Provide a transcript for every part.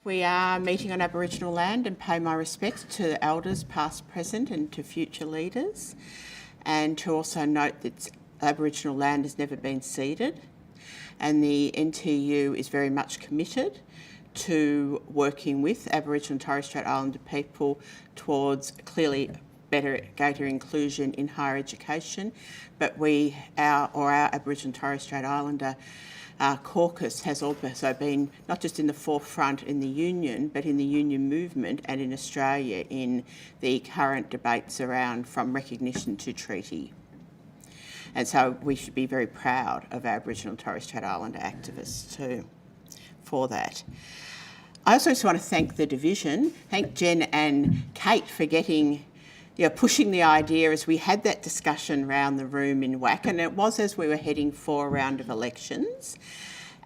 We are meeting on Aboriginal land and pay my respects to elders past, present and to future leaders, and to also note that Aboriginal land has never been ceded, and the NTEU is very much committed to working with Aboriginal and Torres Strait Islander people towards clearly greater inclusion in higher education. But our Aboriginal and Torres Strait Islander caucus has also been not just in the forefront in the union, but in the union movement and in Australia in the current debates around from recognition to treaty. And so we should be very proud of our Aboriginal and Torres Strait Islander activists too for that. I also just want to thank the division, thank Jen and Kate for pushing the idea as we had that discussion around the room in WAC, and it was as we were heading for a round of elections,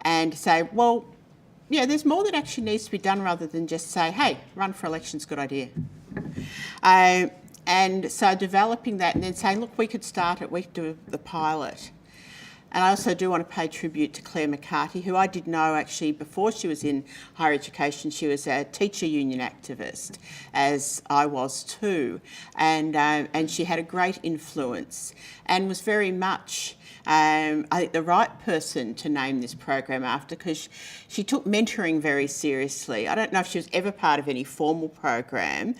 and say, well, there's more that actually needs to be done rather than just say, hey, run for elections, good idea. And so developing that and then saying, look, we could start it, we could do the pilot. And I also do want to pay tribute to Clare McCarty, who I did know actually before she was in higher education. She was a teacher union activist, as I was too. And she had a great influence and was very much, I think, the right person to name this program after, because she took mentoring very seriously. I don't know if she was ever part of any formal program,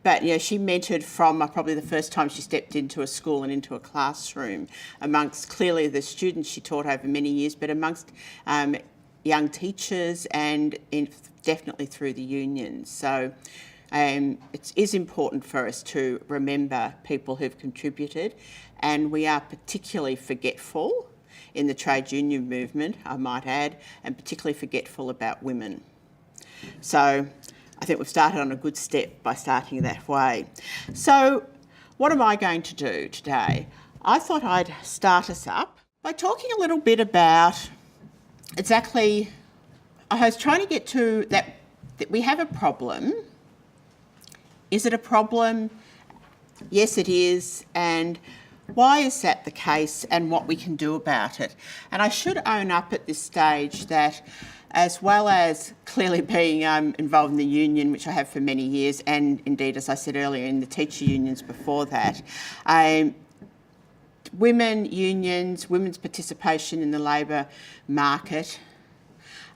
but she mentored from probably the first time she stepped into a school and into a classroom amongst clearly the students she taught over many years, but amongst young teachers and definitely through the unions. So it is important for us to remember people who've contributed, and we are particularly forgetful in the trade union movement, I might add, and particularly forgetful about women. So I think we've started on a good step by starting that way. So what am I going to do today? I thought I'd start us up by talking a little bit about exactly, I was trying to get to that we have a problem. Is it a problem? Yes, it is. And why is that the case and what we can do about it? And I should own up at this stage that as well as clearly being involved in the union, which I have for many years, and indeed, as I said earlier, in the teacher unions before that, women unions, women's participation in the labour market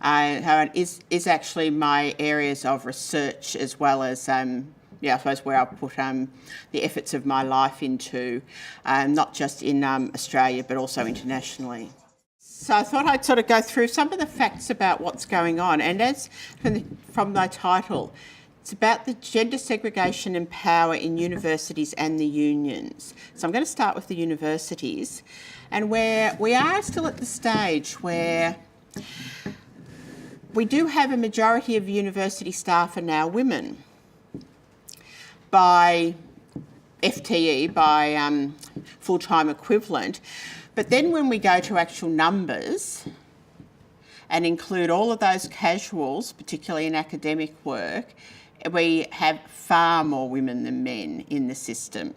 is actually my areas of research, as well as I suppose where I put the efforts of my life into, not just in Australia, but also internationally. So I thought I'd sort of go through some of the facts about what's going on. And as from my title, it's about the gender segregation and power in universities and the unions. So I'm going to start with the universities, and where we are still at the stage where we do have a majority of university staff are now women by FTE, by full-time equivalent. But then when we go to actual numbers and include all of those casuals, particularly in academic work, we have far more women than men in the system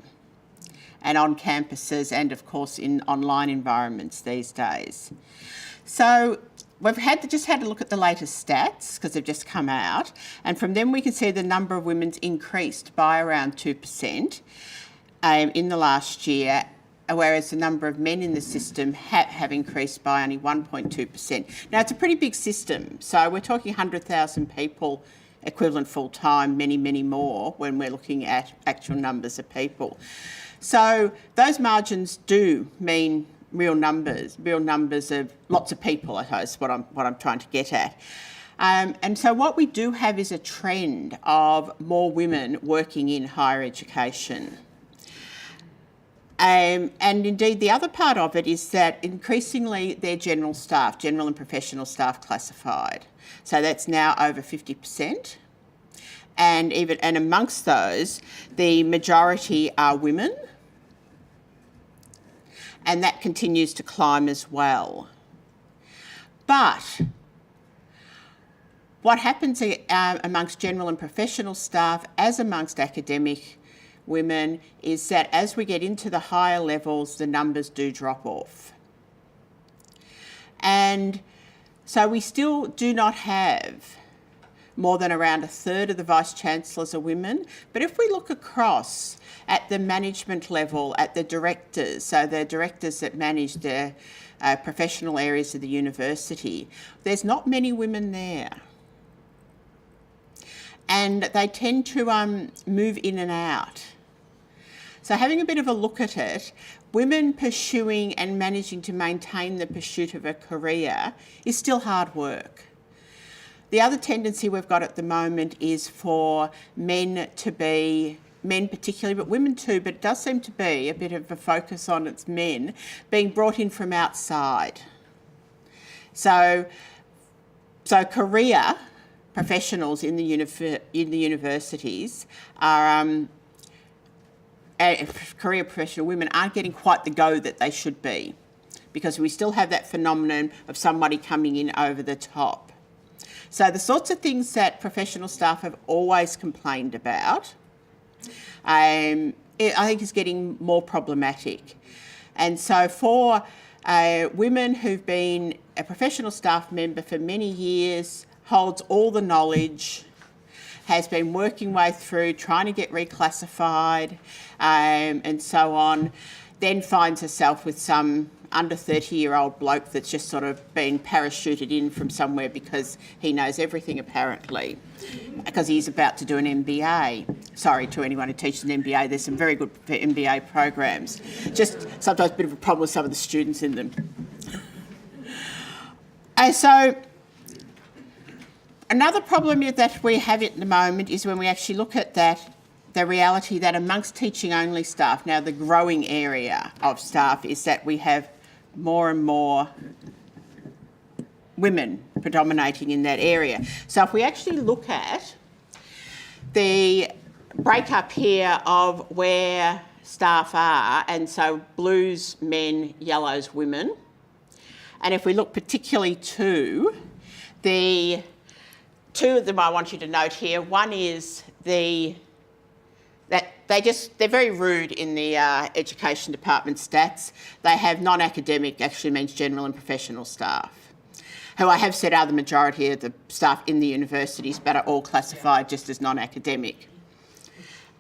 and on campuses and, of course, in online environments these days. So we've just had to look at the latest stats because they've just come out, and from them we can see the number of women's increased by around 2% in the last year, whereas the number of men in the system have increased by only 1.2%. Now, it's a pretty big system, so we're talking 100,000 people equivalent full-time, many, many more when we're looking at actual numbers of people. So those margins do mean real numbers of lots of people, I suppose, what I'm trying to get at. And so what we do have is a trend of more women working in higher education. And indeed, the other part of it is that increasingly they're general and professional staff classified. So that's now over 50%. And amongst those, the majority are women. And that continues to climb as well. But what happens amongst general and professional staff, as amongst academic women, is that as we get into the higher levels, the numbers do drop off. And so we still do not have more than around a third of the Vice-Chancellors are women. But if we look across at the management level, at the directors, so the directors that manage the professional areas of the university, there's not many women there. And they tend to move in and out. So having a bit of a look at it, women pursuing and managing to maintain the pursuit of a career is still hard work. The other tendency we've got at the moment is for men particularly, but women too, but it does seem to be a bit of a focus on its men being brought in from outside. So career professionals in the universities are, career professional women aren't getting quite the go that they should be, because we still have that phenomenon of somebody coming in over the top. So the sorts of things that professional staff have always complained about, I think is getting more problematic. And so for women who've been a professional staff member for many years, holds all the knowledge, has been working way through trying to get reclassified and so on, then finds herself with some under 30-year-old bloke that's just sort of been parachuted in from somewhere because he knows everything apparently, because he's about to do an MBA. Sorry to anyone who teaches an MBA, there's some very good MBA programs. Just sometimes a bit of a problem with some of the students in them. So another problem that we have at the moment is when we actually look at that, the reality that amongst teaching-only staff, now the growing area of staff is that we have more and more women predominating in that area. So if we actually look at the breakup here of where staff are, and so blues men, yellows women, and if we look particularly to the two of them I want you to note here. One is they're very rude in the education department stats. They have non-academic, actually means general and professional staff, who I have said are the majority of the staff in the universities, but are all classified just as non-academic.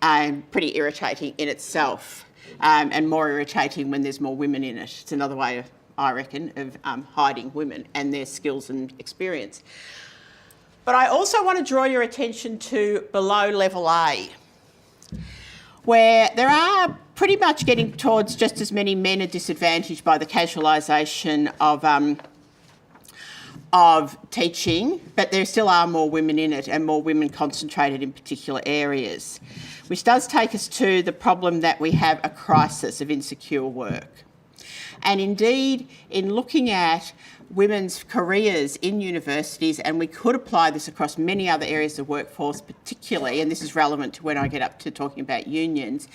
Pretty irritating in itself, and more irritating when there's more women in it. It's another way, I reckon, of hiding women and their skills and experience. But I also want to draw your attention to below level A, where there are pretty much getting towards just as many men are disadvantaged by the casualisation of teaching, but there still are more women in it and more women concentrated in particular areas, which does take us to the problem that we have a crisis of insecure work. And indeed, in looking at women's careers in universities, and we could apply this across many other areas of workforce particularly, and this is relevant to when I get up to talking about unions,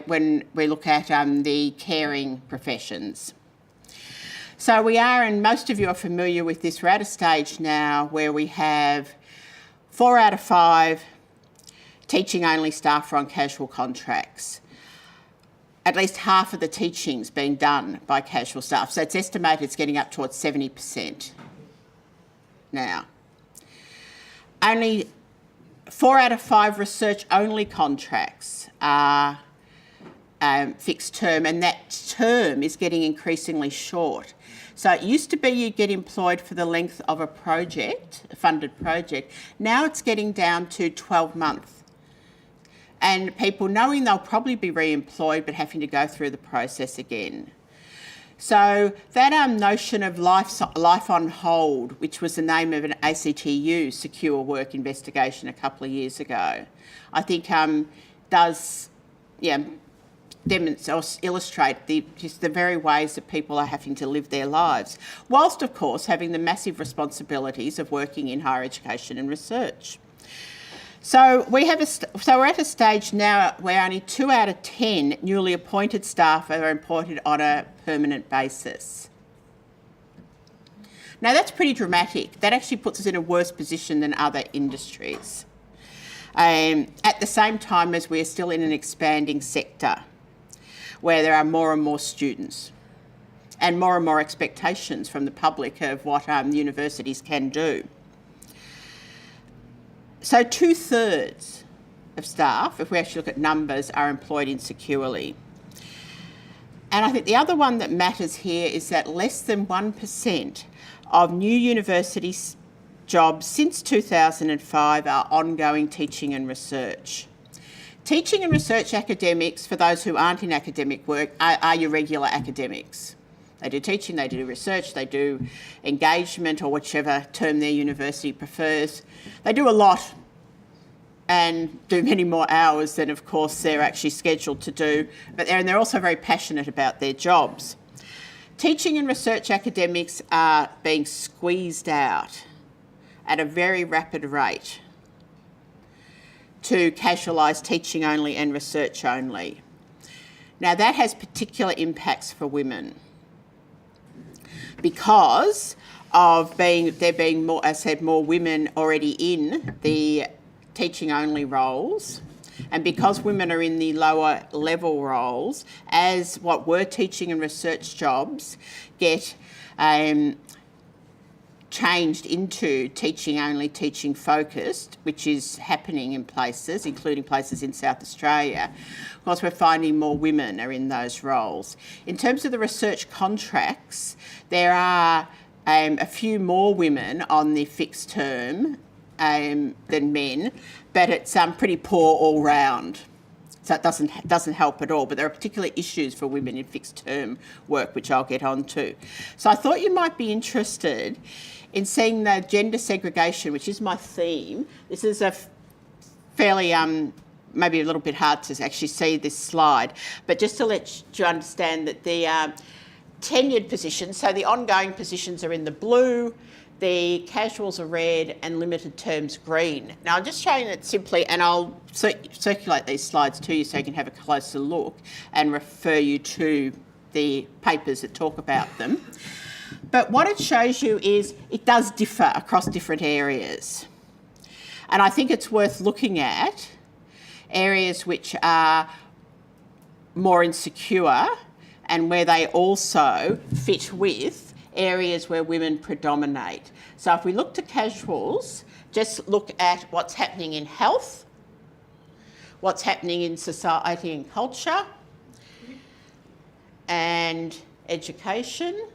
when we look at the caring professions. So we are, and most of you are familiar with this, we're at a stage now where we have 4 out of 5 teaching-only staff are on casual contracts. At least half of the teaching's being done by casual staff. So it's estimated it's getting up towards 70% now. Only 4 out of 5 research-only contracts are fixed term, and that term is getting increasingly short. So it used to be you get employed for the length of a project, a funded project. Now it's getting down to 12 months. And people knowing they'll probably be re-employed but having to go through the process again. So that notion of life on hold, which was the name of an ACTU secure work investigation a couple of years ago, I think does demonstrate or illustrate just the very ways that people are having to live their lives, whilst of course having the massive responsibilities of working in higher education and research. So we're at a stage now where only 2 out of 10 newly appointed staff are employed on a permanent basis. Now that's pretty dramatic. That actually puts us in a worse position than other industries. At the same time as we're still in an expanding sector where there are more and more students and more expectations from the public of what universities can do. So 2/3 of staff, if we actually look at numbers, are employed insecurely. And I think the other one that matters here is that less than 1% of new university jobs since 2005 are ongoing teaching and research. Teaching and research academics, for those who aren't in academic work, are your regular academics. They do teaching, they do research, they do engagement, or whichever term their university prefers. They do a lot and do many more hours than, of course, they're actually scheduled to do. And they're also very passionate about their jobs. Teaching and research academics are being squeezed out at a very rapid rate to casualise teaching only and research only. Now, that has particular impacts for women because of there being more, as I said, more women already in the teaching only roles, and because women are in the lower level roles, as what were teaching and research jobs get changed into teaching only, teaching focused, which is happening in places, including places in South Australia. Of course, we're finding more women are in those roles. In terms of the research contracts, there are a few more women on the fixed term than men, but it's pretty poor all round. So it doesn't help at all, but there are particular issues for women in fixed term work, which I'll get on to. So I thought you might be interested in seeing the gender segregation, which is my theme. This is a fairly, maybe a little bit hard to actually see this slide, but just to let you understand that the tenured positions, so the ongoing positions are in the blue, the casuals are red, and limited terms green. Now, I'm just showing it simply, and I'll circulate these slides to you so you can have a closer look and refer you to the papers that talk about them. But what it shows you is it does differ across different areas. And I think it's worth looking at areas which are more insecure and where they also fit with areas where women predominate. So if we look to casuals, just look at what's happening in health, what's happening in society and culture, and education.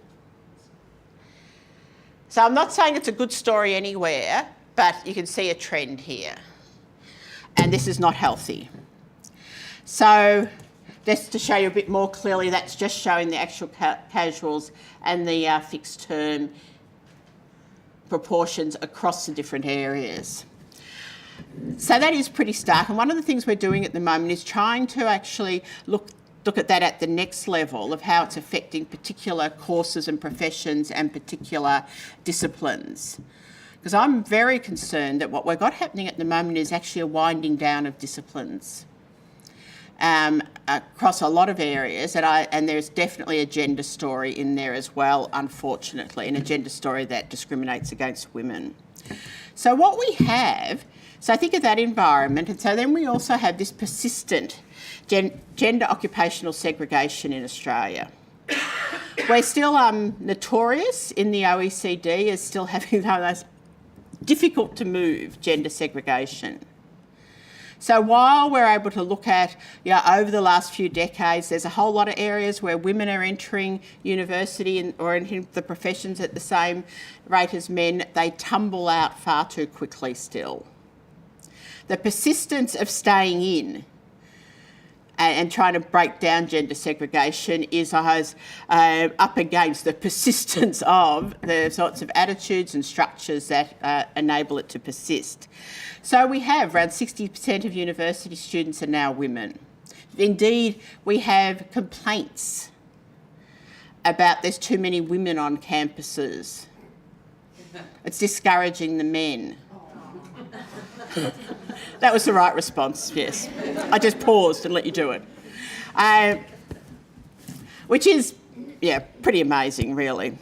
So I'm not saying it's a good story anywhere, but you can see a trend here. And this is not healthy. So just to show you a bit more clearly, that's just showing the actual casuals and the fixed term proportions across the different areas. So that is pretty stark. And one of the things we're doing at the moment is trying to actually look at that at the next level of how it's affecting particular courses and professions and particular disciplines. Because I'm very concerned that what we've got happening at the moment is actually a winding down of disciplines across a lot of areas, and there's definitely a gender story in there as well, unfortunately, and a gender story that discriminates against women. So what we have, so think of that environment, and so then we also have this persistent gender occupational segregation in Australia. We're still notorious in the OECD as still having those difficult to move gender segregation. So while we're able to look at, over the last few decades, there's a whole lot of areas where women are entering university or in the professions at the same rate as men, they tumble out far too quickly still. The persistence of staying in and trying to break down gender segregation is up against the persistence of the sorts of attitudes and structures that enable it to persist. So we have around 60% of university students are now women. Indeed, we have complaints about there's too many women on campuses. It's discouraging the men. That was the right response, yes. I just paused and let you do it. Which is, pretty amazing, really.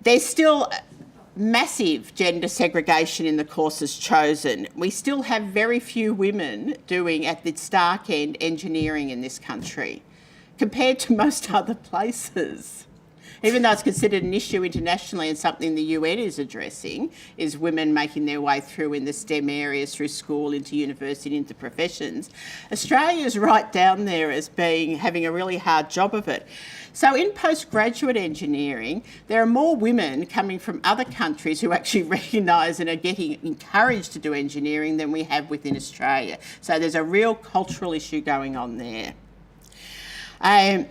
There's still massive gender segregation in the courses chosen. We still have very few women doing, at the stark end, engineering in this country, compared to most other places. Even though it's considered an issue internationally and something the UN is addressing, is women making their way through in the STEM areas, through school, into university, into professions. Australia's right down there as having a really hard job of it. So in postgraduate engineering, there are more women coming from other countries who actually recognise and are getting encouraged to do engineering than we have within Australia. So there's a real cultural issue going on there. And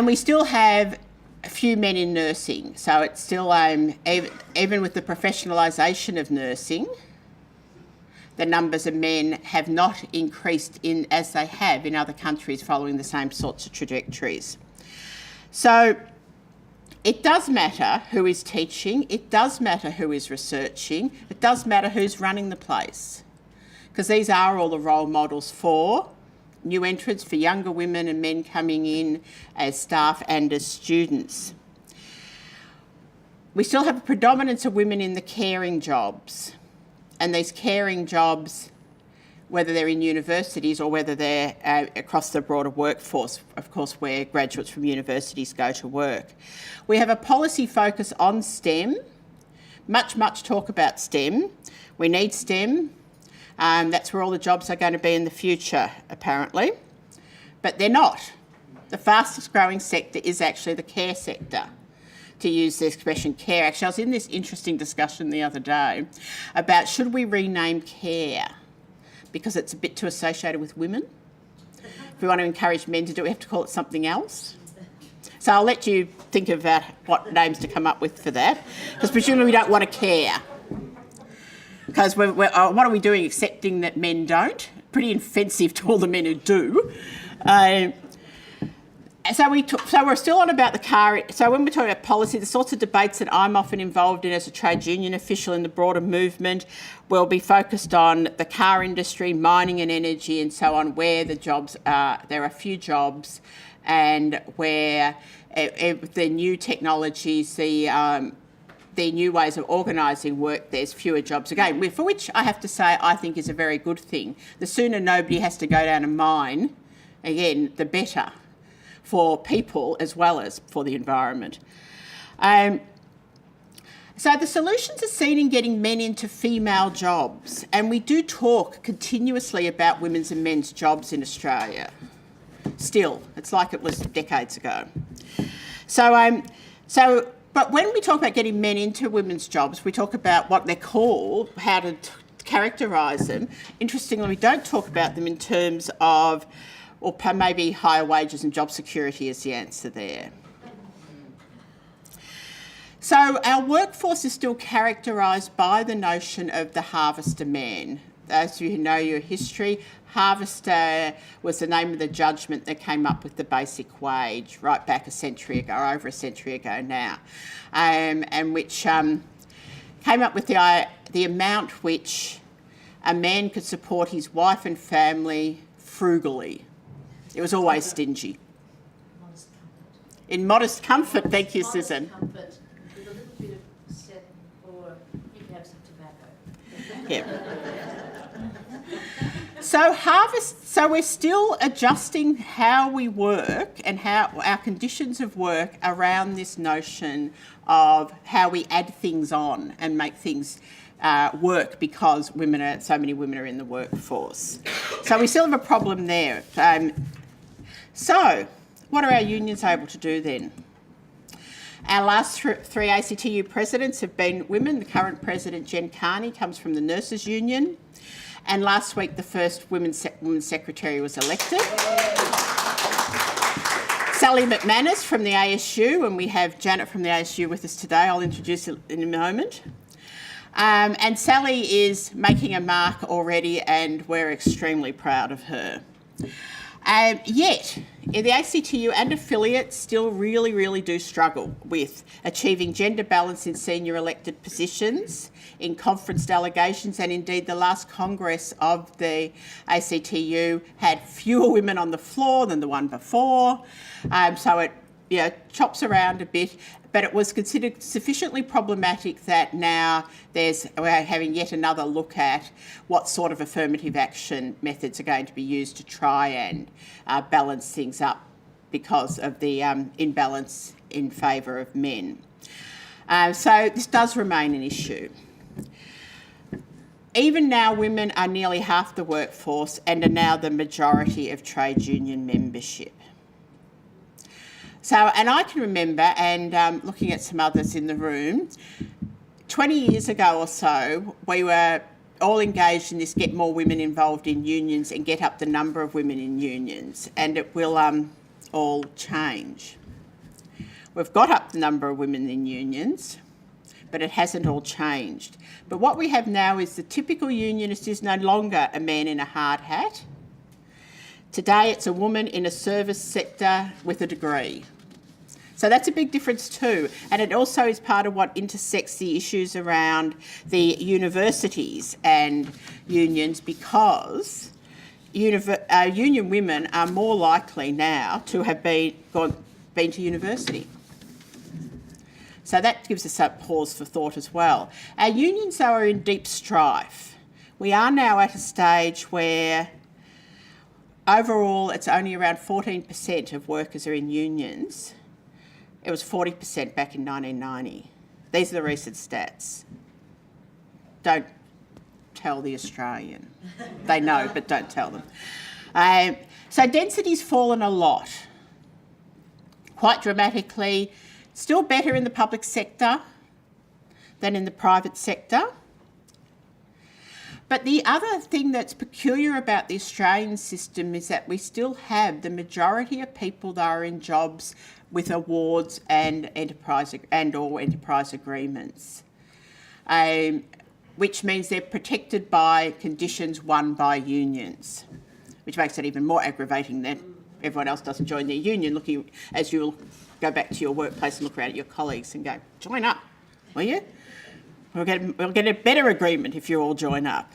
we still have a few men in nursing. So it's still, even with the professionalisation of nursing, the numbers of men have not increased as they have in other countries following the same sorts of trajectories. So it does matter who is teaching, it does matter who is researching, it does matter who's running the place, because these are all the role models for new entrants, for younger women and men coming in as staff and as students. We still have a predominance of women in the caring jobs, and these caring jobs, whether they're in universities or whether they're across the broader workforce, of course, where graduates from universities go to work. We have a policy focus on STEM. Much talk about STEM. We need STEM. That's where all the jobs are going to be in the future, apparently. But they're not. The fastest growing sector is actually the care sector, to use the expression care. Actually, I was in this interesting discussion the other day about should we rename care, because it's a bit too associated with women. If we want to encourage men to do it, we have to call it something else. So I'll let you think about what names to come up with for that, because presumably we don't want to care. Because what are we doing, accepting that men don't? Pretty offensive to all the men who do. So we're still on about the car. So when we're talking about policy, the sorts of debates that I'm often involved in as a trade union official in the broader movement will be focused on the car industry, mining and energy and so on, where the jobs are. There are few jobs, and where the new technologies, the new ways of organising work, there's fewer jobs again, for which I have to say I think is a very good thing. The sooner nobody has to go down a mine, again, the better, for people as well as for the environment. So the solutions are seen in getting men into female jobs, and we do talk continuously about women's and men's jobs in Australia. Still, it's like it was decades ago. But when we talk about getting men into women's jobs, we talk about what they're called, how to characterise them. Interestingly, we don't talk about them in terms of, or maybe higher wages and job security is the answer there. So our workforce is still characterised by the notion of the harvester man. Those of you who know your history, harvester was the name of the judgment that came up with the basic wage right back a century ago, over a century ago now, and which came up with the amount which a man could support his wife and family frugally. It was always stingy. Modest comfort. In modest comfort, thank you, Susan. Comfort with a little bit of set, or you can have some tobacco. Yeah. So we're still adjusting how we work and how our conditions of work around this notion of how we add things on and make things work because so many women are in the workforce. So we still have a problem there. So what are our unions able to do then? Our last three ACTU presidents have been women. The current president, Jeannie, comes from the Nurses Union. And last week, the first women's secretary was elected. Sally McManus from the ASU, and we have Janet from the ASU with us today. I'll introduce her in a moment. And Sally is making a mark already, and we're extremely proud of her. Yet, the ACTU and affiliates still really do struggle with achieving gender balance in senior elected positions, in conference delegations, and indeed the last Congress of the ACTU had fewer women on the floor than the one before. So it chops around a bit, but it was considered sufficiently problematic that now we're having yet another look at what sort of affirmative action methods are going to be used to try and balance things up because of the imbalance in favour of men. So this does remain an issue. Even now, women are nearly half the workforce and are now the majority of trade union membership. So, and I can remember, and looking at some others in the room, 20 years ago or so, we were all engaged in this get more women involved in unions and get up the number of women in unions, and it will all change. We've got up the number of women in unions, but it hasn't all changed. But what we have now is the typical unionist is no longer a man in a hard hat. Today it's a woman in a service sector with a degree. So that's a big difference too. And it also is part of what intersects the issues around the universities and unions, because union women are more likely now to have been to university. So that gives us a pause for thought as well. Our unions, though, are in deep strife. We are now at a stage where overall it's only around 14% of workers are in unions. It was 40% back in 1990. These are the recent stats. Don't tell the Australian. They know, but don't tell them. So density's fallen a lot, quite dramatically. Still better in the public sector than in the private sector. But the other thing that's peculiar about the Australian system is that we still have the majority of people that are in jobs with awards and or enterprise agreements, which means they're protected by conditions won by unions, which makes it even more aggravating that everyone else doesn't join their union, looking as you'll go back to your workplace and look around at your colleagues and go, join up, will you? We'll get a better agreement if you all join up.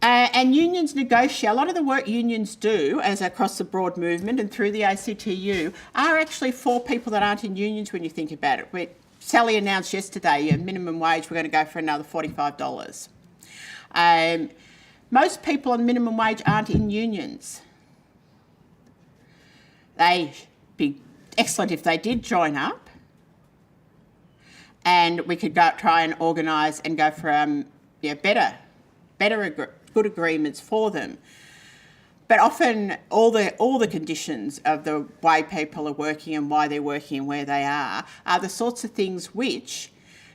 And unions negotiate. A lot of the work unions do, as across the broad movement and through the ACTU, are actually for people that aren't in unions when you think about it. Sally announced yesterday, minimum wage, we're going to go for another $45. Most people on minimum wage aren't in unions. They'd be excellent if they did join up, and we could go try and organise and go for good agreements for them. But often all the conditions of the way people are working and why they're working and where they are the sorts of things which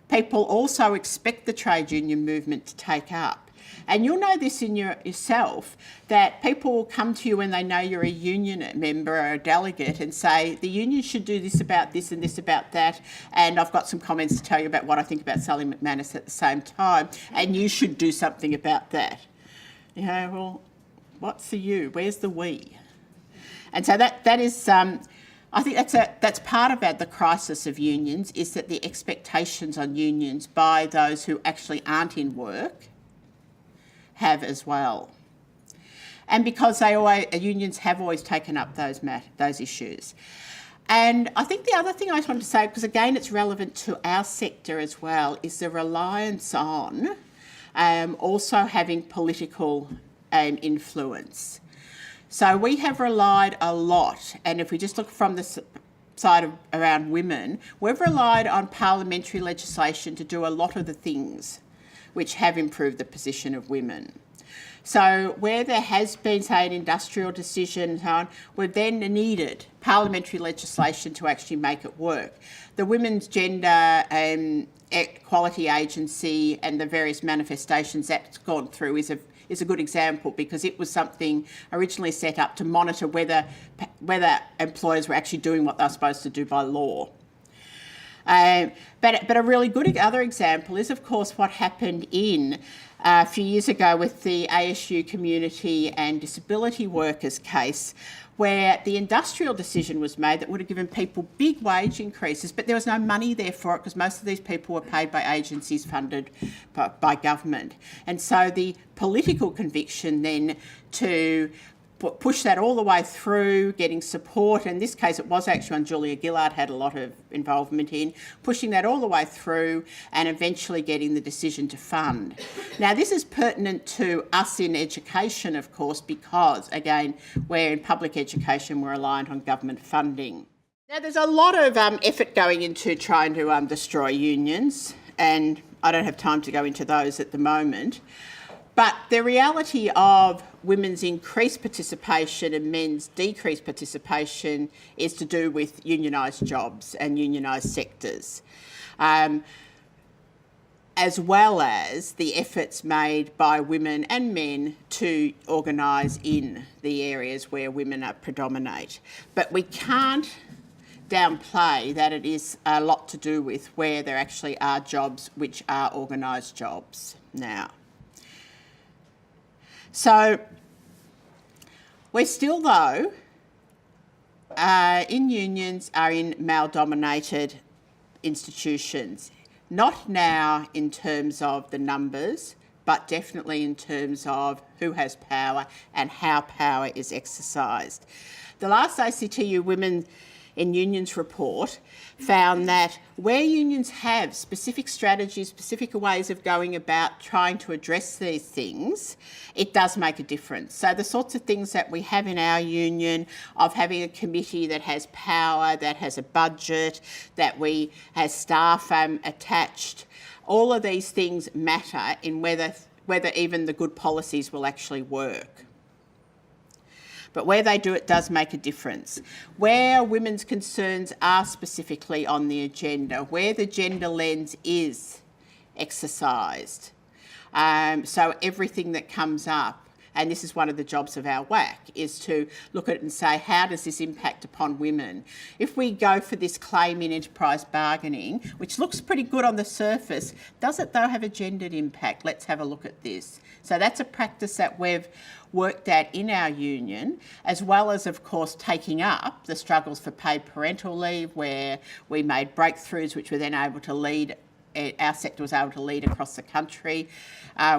people also expect the trade union movement to take up. And you'll know this in yourself, that people will come to you when they know you're a union member or a delegate and say, the union should do this about this and this about that, and I've got some comments to tell you about what I think about Sally McManus at the same time, and you should do something about that. You know, well, what's the you? Where's the we? And so that is, I think that's part of the crisis of unions, is that the expectations on unions by those who actually aren't in work have as well. And because unions have always taken up those issues. And I think the other thing I just wanted to say, because again it's relevant to our sector as well, is the reliance on also having political influence. So we have relied a lot, and if we just look from the side of around women, we've relied on parliamentary legislation to do a lot of the things which have improved the position of women. So where there has been, say, an industrial decision and so on, we've then needed parliamentary legislation to actually make it work. The Women's Gender Equality Agency and the various manifestations that's gone through is a good example, because it was something originally set up to monitor whether employers were actually doing what they're supposed to do by law. But a really good other example is, of course, what happened a few years ago with the ASU Community and Disability Workers case, where the industrial decision was made that would have given people big wage increases, but there was no money there for it because most of these people were paid by agencies funded by government. And so the political conviction then to push that all the way through, getting support. In this case, it was actually one Julia Gillard had a lot of involvement in, pushing that all the way through and eventually getting the decision to fund. Now, this is pertinent to us in education, of course, because, again, we're in public education, we're reliant on government funding. Now, there's a lot of effort going into trying to destroy unions, and I don't have time to go into those at the moment. But the reality of women's increased participation and men's decreased participation is to do with unionised jobs and unionised sectors, as well as the efforts made by women and men to organise in the areas where women predominate. But we can't downplay that it is a lot to do with where there actually are jobs which are organised jobs now. So we're still, though, in unions are in male-dominated institutions. Not now in terms of the numbers, but definitely in terms of who has power and how power is exercised. The last ACTU Women in Unions report found that where unions have specific strategies, specific ways of going about trying to address these things, it does make a difference. So the sorts of things that we have in our union, of having a committee that has power, that has a budget, that has staff attached, all of these things matter in whether even the good policies will actually work. But where they do, it does make a difference. Where women's concerns are specifically on the agenda, where the gender lens is exercised. So everything that comes up, and this is one of the jobs of our WAC, is to look at it and say, how does this impact upon women? If we go for this claim in enterprise bargaining, which looks pretty good on the surface, does it though have a gendered impact? Let's have a look at this. So that's a practice that we've worked at in our union, as well as, of course, taking up the struggles for paid parental leave, where we made breakthroughs which were then able to lead, our sector was able to lead across the country,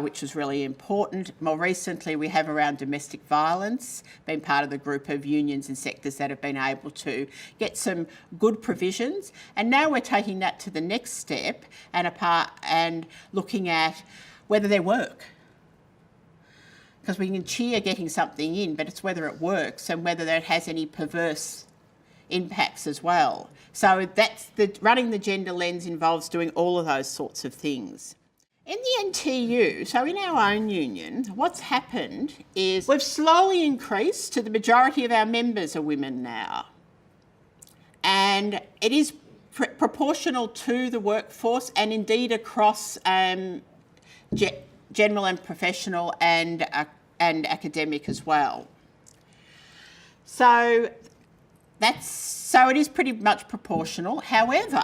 which was really important. More recently, we have around domestic violence, been part of the group of unions and sectors that have been able to get some good provisions. And now we're taking that to the next step and looking at whether they work. Because we can cheer getting something in, but it's whether it works and whether it has any perverse impacts as well. So running the gender lens involves doing all of those sorts of things. In the NTEU, so in our own union, what's happened is we've slowly increased to the majority of our members are women now. And it is proportional to the workforce and indeed across general and professional and academic as well. So it is pretty much proportional. However,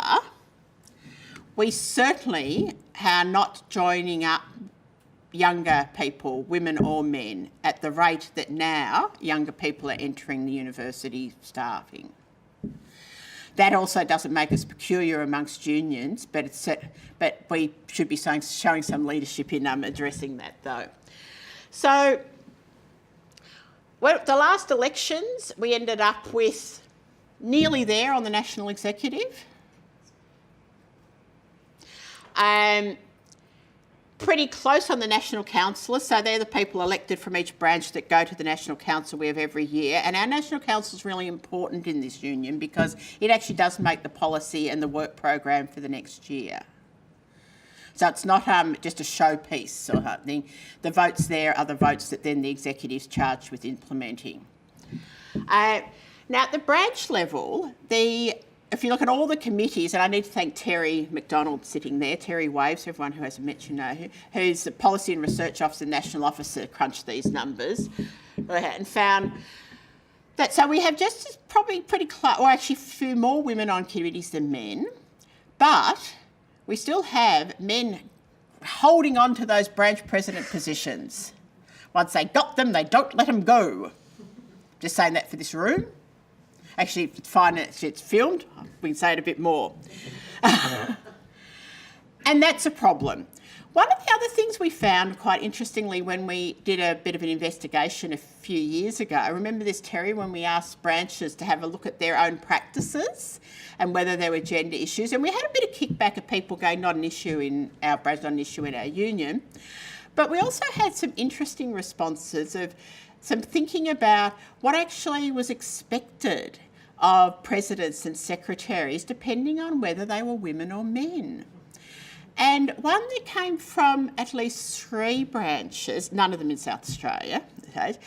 we certainly are not joining up younger people, women or men, at the rate that now younger people are entering the university staffing. That also doesn't make us peculiar amongst unions, but we should be showing some leadership in addressing that, though. So, the last elections, we ended up with nearly there on the national executive. Pretty close on the national councillors, so they're the people elected from each branch that go to the national council we have every year. And our national council is really important in this union because it actually does make the policy and the work program for the next year. So it's not just a showpiece or something. The votes there are the votes that then the executive's charged with implementing. Now at the branch level, if you look at all the committees, and I need to thank Terry McDonald sitting there, Terry Waves, everyone who hasn't met you know who's the Policy and Research Officer, National Officer, crunched these numbers and found that, so we have just probably pretty close, or actually a few more women on committees than men, but we still have men holding on to those branch president positions. Once they got them, they don't let them go. Just saying that for this room. Actually, it's fine, it's filmed, we can say it a bit more. And that's a problem. One of the other things we found, quite interestingly, when we did a bit of an investigation a few years ago, remember this, Terry, when we asked branches to have a look at their own practices and whether there were gender issues, and we had a bit of kickback of people going, not an issue in our branch, not an issue in our union. But we also had some interesting responses of some thinking about what actually was expected of presidents and secretaries depending on whether they were women or men. And one that came from at least 3 branches, none of them in South Australia, okay,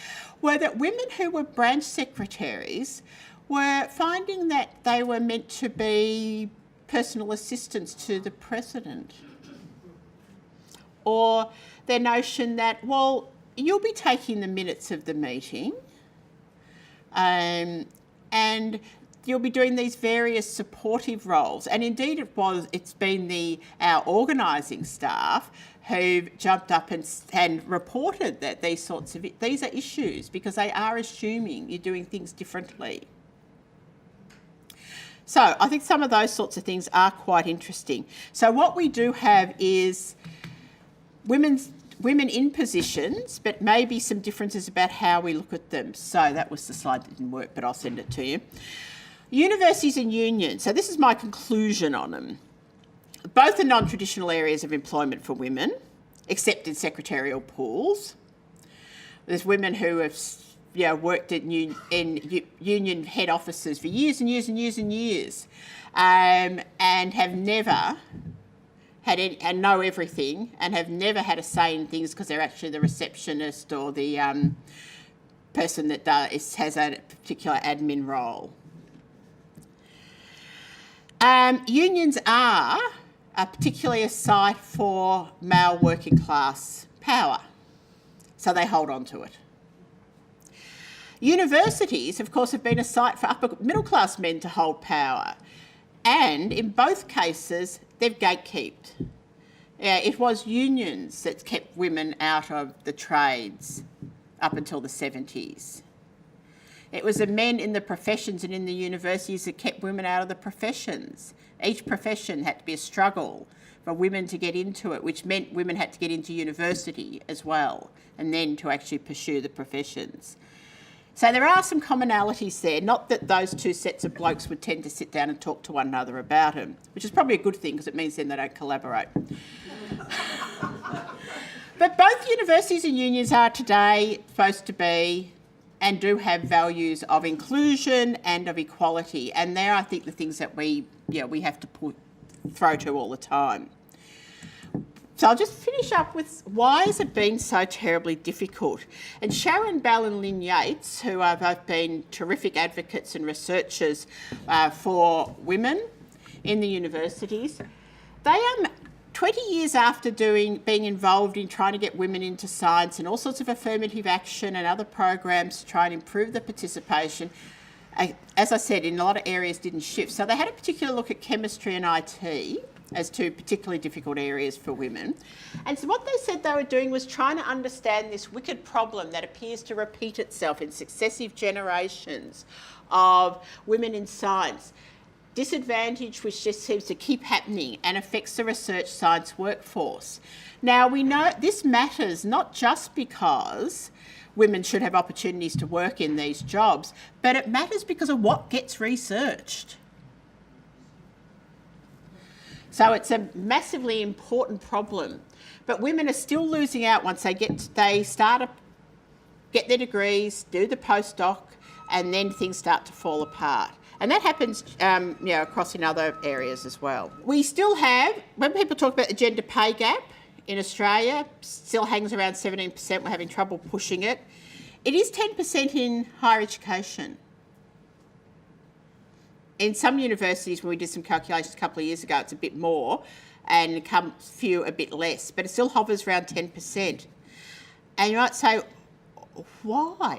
were that women who were branch secretaries were finding that they were meant to be personal assistants to the president. Or their notion that, well, you'll be taking the minutes of the meeting, and you'll be doing these various supportive roles. And indeed it's been our organising staff who've jumped up and reported that these are issues because they are assuming you're doing things differently. So I think some of those sorts of things are quite interesting. So what we do have is women in positions, but maybe some differences about how we look at them. So that was the slide that didn't work, but I'll send it to you. Universities and unions. So this is my conclusion on them. Both are non-traditional areas of employment for women, except in secretarial pools. There's women who have worked in union head offices for years and years and years and years, and have never had any, and know everything, and have never had a say in things because they're actually the receptionist or the person that has a particular admin role. Unions are particularly a site for male working class power, so they hold on to it. Universities, of course, have been a site for upper middle class men to hold power, and in both cases they've gatekeeped. It was unions that kept women out of the trades up until the 70s. It was the men in the professions and in the universities that kept women out of the professions. Each profession had to be a struggle for women to get into it, which meant women had to get into university as well, and then to actually pursue the professions. So there are some commonalities there, not that those two sets of blokes would tend to sit down and talk to one another about them, which is probably a good thing because it means then they don't collaborate. But both universities and unions are today supposed to be and do have values of inclusion and of equality, and they're, I think, the things that we have to throw to all the time. So I'll just finish up with why has it been so terribly difficult? And Sharon Bell and Lynn Yates, who have both been terrific advocates and researchers for women in the universities, they 20 years after being involved in trying to get women into science and all sorts of affirmative action and other programs to try and improve the participation, as I said, in a lot of areas didn't shift. So they had a particular look at chemistry and IT as two particularly difficult areas for women. And so what they said they were doing was trying to understand this wicked problem that appears to repeat itself in successive generations of women in science. Disadvantage which just seems to keep happening and affects the research science workforce. Now we know this matters not just because women should have opportunities to work in these jobs, but it matters because of what gets researched. So it's a massively important problem, but women are still losing out once they get their degrees, do the postdoc, and then things start to fall apart. And that happens across in other areas as well. We still have, when people talk about the gender pay gap in Australia, still hangs around 17%, we're having trouble pushing it. It is 10% in higher education. In some universities, when we did some calculations a couple of years ago, it's a bit more, and a few a bit less, but it still hovers around 10%. And you might say, why?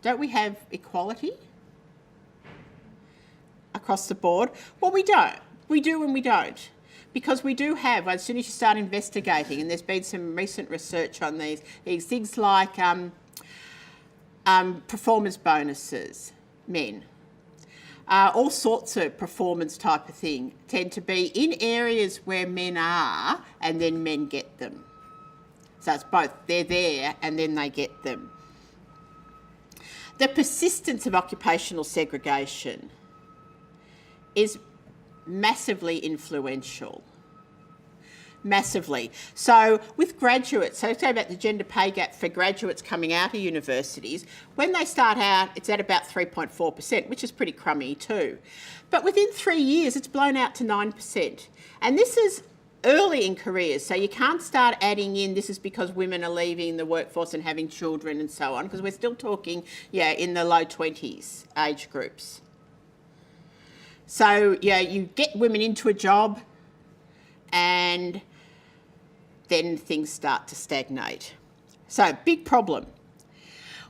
Don't we have equality across the board? Well, we don't. We do and we don't. Because we do have, as soon as you start investigating, and there's been some recent research on these things like performance bonuses, men. All sorts of performance type of thing tend to be in areas where men are and then men get them. So it's both, they're there and then they get them. The persistence of occupational segregation is massively influential. Massively. So with graduates, so say about the gender pay gap for graduates coming out of universities, when they start out, it's at about 3.4%, which is pretty crummy too. But within 3 years, it's blown out to 9%. And this is early in careers, so you can't start adding in this is because women are leaving the workforce and having children and so on, because we're still talking, in the low 20s age groups. So, you get women into a job and then things start to stagnate. So, big problem.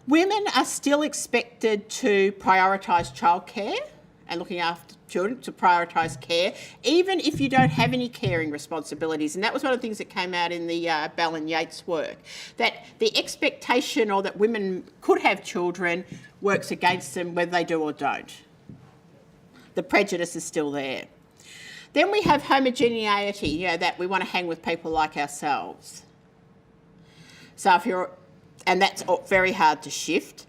Women are still expected to prioritise childcare and looking after children, to prioritise care, even if you don't have any caring responsibilities. And that was one of the things that came out in the Bell and Yates work, that the expectation or that women could have children works against them whether they do or don't. The prejudice is still there. Then we have homogeneity, that we want to hang with people like ourselves. So and that's very hard to shift.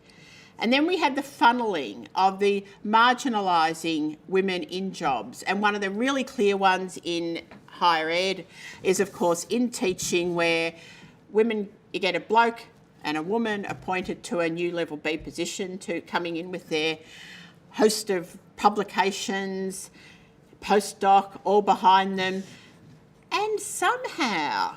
And then we have the funneling of the marginalising women in jobs. And one of the really clear ones in higher ed is, of course, in teaching, where you get a bloke and a woman appointed to a new level B position, to coming in with their host of publications, postdoc, all behind them. And somehow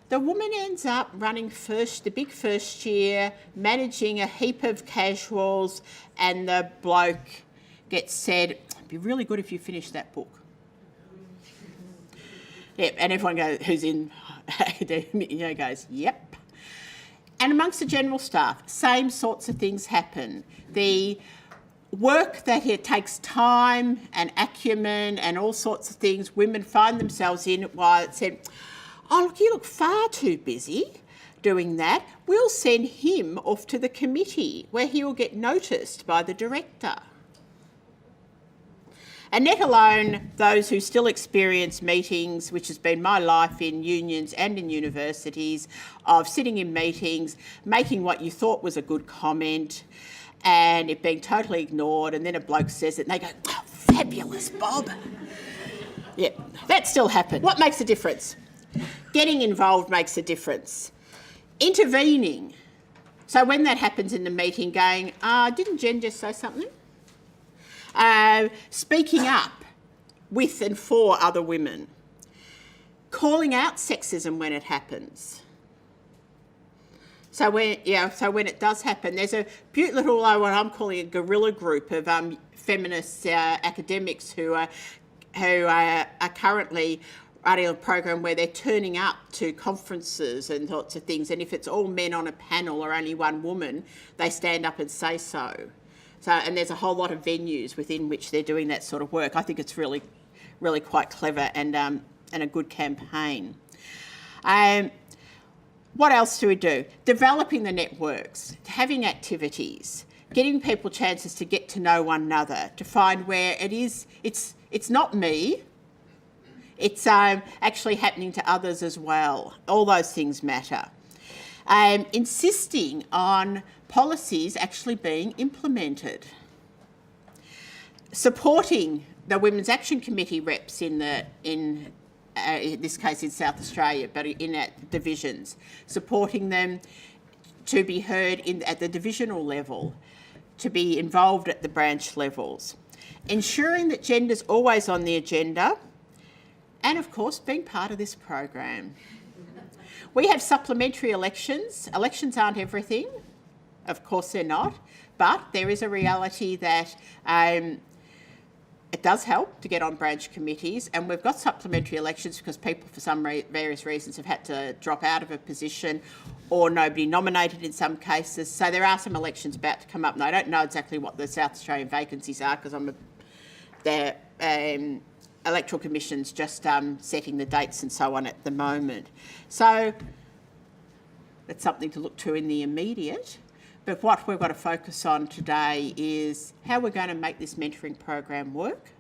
the woman ends up running the big first year, managing a heap of casuals, and the bloke gets said, it'd be really good if you finished that book. Yeah, and everyone who's in academia goes, yep. And amongst the general staff, same sorts of things happen. The work that it takes time and acumen and all sorts of things, women find themselves in, while it said, oh, look, you look far too busy doing that. We'll send him off to the committee where he will get noticed by the director. And let alone those who still experience meetings, which has been my life in unions and in universities, of sitting in meetings, making what you thought was a good comment and it being totally ignored, and then a bloke says it and they go, oh, fabulous, Bob. Yeah, that still happens. What makes a difference? Getting involved makes a difference. Intervening. So when that happens in the meeting, going, didn't Jen just say something? Speaking up with and for other women. Calling out sexism when it happens. So when it does happen, there's a beautiful, what I'm calling a guerrilla group of feminist academics who are currently running a program where they're turning up to conferences and sorts of things, and if it's all men on a panel or only one woman, they stand up and say so. And there's a whole lot of venues within which they're doing that sort of work. I think it's really, really quite clever and a good campaign. What else do we do? Developing the networks, having activities, getting people chances to get to know one another, to find where it's not me, it's actually happening to others as well. All those things matter. Insisting on policies actually being implemented. Supporting the Women's Action Committee reps in this case in South Australia, but in divisions. Supporting them to be heard at the divisional level, to be involved at the branch levels. Ensuring that gender's always on the agenda, and of course being part of this program. We have supplementary elections. Elections aren't everything. Of course they're not. But there is a reality that it does help to get on branch committees, and we've got supplementary elections because people for some various reasons have had to drop out of a position or nobody nominated in some cases. So there are some elections about to come up, and I don't know exactly what the South Australian vacancies are because the Electoral Commission's just setting the dates and so on at the moment. So that's something to look to in the immediate. But what we've got to focus on today is how we're going to make this mentoring program work,